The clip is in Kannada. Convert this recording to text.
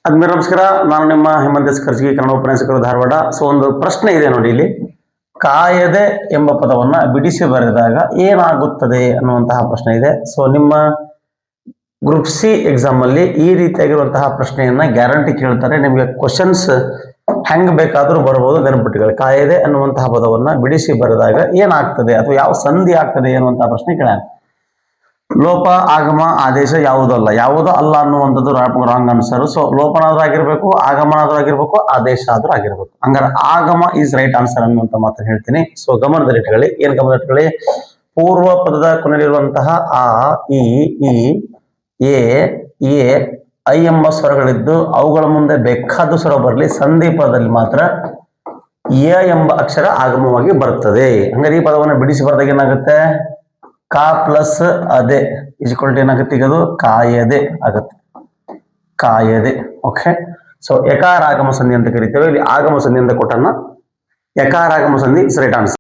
ಆದ್ಮೇಲೆ ನಮಸ್ಕಾರ, ನಾನು ನಿಮ್ಮ ಹೇಮಂತ್ ಎಸ್ ಕರ್ಜಗಿ, ಕನ್ನಡ ಉಪನ್ಯಾಸಕರು, ಧಾರವಾಡ. ಸೊ ಒಂದು ಪ್ರಶ್ನೆ ಇದೆ ನೋಡಿ ಇಲ್ಲಿ. ಕಾಯದೆ ಎಂಬ ಪದವನ್ನ ಬಿಡಿಸಿ ಬರೆದಾಗ ಏನಾಗುತ್ತದೆ ಅನ್ನುವಂತಹ ಪ್ರಶ್ನೆ ಇದೆ. ಸೊ ನಿಮ್ಮ ಗ್ರೂಪ್ ಸಿ ಎಕ್ಸಾಮ್ ಅಲ್ಲಿ ಈ ರೀತಿಯಾಗಿರುವಂತಹ ಪ್ರಶ್ನೆಯನ್ನ ಗ್ಯಾರಂಟಿ ಕೇಳ್ತಾರೆ. ನಿಮಗೆ ಕ್ವಶನ್ಸ್ ಹೆಂಗ್ ಬೇಕಾದ್ರೂ ಬರಬಹುದು. ನೆನಪಿಟ್ಟುಕೊಳ್ಳಿ, ಕಾಯದೆ ಅನ್ನುವಂತಹ ಪದವನ್ನ ಬಿಡಿಸಿ ಬರೆದಾಗ ಏನಾಗ್ತದೆ ಅಥವಾ ಯಾವ ಸಂಧಿ ಆಗ್ತದೆ ಅನ್ನುವಂತಹ ಪ್ರಶ್ನೆ ಕೇಳ. ಲೋಪ, ಆಗಮ, ಆದೇಶ ಯಾವುದಲ್ಲ, ಯಾವುದೋ ಅಲ್ಲ ಅನ್ನುವಂಥದ್ದು ರಾಂಗ್ ಆನ್ಸರ್. ಸೊ ಲೋಪನಾದ್ರೂ ಆಗಿರ್ಬೇಕು, ಆಗಮನಾದ್ರೂ ಆಗಿರ್ಬೇಕು, ಆದೇಶ ಆದ್ರೂ ಆಗಿರ್ಬೇಕು. ಹಂಗಾರೆ ಆಗಮ ಈಸ್ ರೈಟ್ ಆನ್ಸರ್ ಅನ್ನುವಂತ ಮಾತನ್ನು ಹೇಳ್ತೀನಿ. ಸೊ ಗಮನದಲ್ಲಿಟ್ಟುಕೊಳ್ಳಿ. ಏನ್ ಗಮನದಲ್ಲಿಟ್ಟುಕೊಳ್ಳಿ? ಪೂರ್ವ ಪದದ ಕೊನೆಯಲ್ಲಿರುವಂತಹ ಆ, ಇ, ಎ, ಐ ಎಂಬ ಸ್ವರಗಳಿದ್ದು ಅವುಗಳ ಮುಂದೆ ಬೇಕಾದ ಸ್ವರ ಬರಲಿ, ಸಂಧಿ ಪದದಲ್ಲಿ ಮಾತ್ರ ಯ ಎಂಬ ಅಕ್ಷರ ಆಗಮವಾಗಿ ಬರುತ್ತದೆ. ಹಂಗಾರೆ ಈ ಪದವನ್ನು ಬಿಡಿಸಿ ಬರೆದಾಗ ಏನಾಗುತ್ತೆ? ಕಾ ಪ್ಲಸ್ ಅದೆ ಇಸ್ಕೊಲ್ಟ್ ಏನಾಗುತ್ತೆ? ಈಗ ಅದು ಕಾಯದೆ ಆಗುತ್ತೆ. ಕಾಯದೆ. ಓಕೆ. ಸೊ ಯಕಾರ ಆಗಮ ಸಂಧಿ ಅಂತ ಕರಿತೇವೆ. ಇಲ್ಲಿ ಆಗಮ ಸಂಧಿ ಅಂತ ಕೊಟ್ಟನ್ನ ಯಕಾರ ಆಗಮ ಸಂಧಿ ಇಸ್ ರೈಟ್ ಆನ್ಸರ್.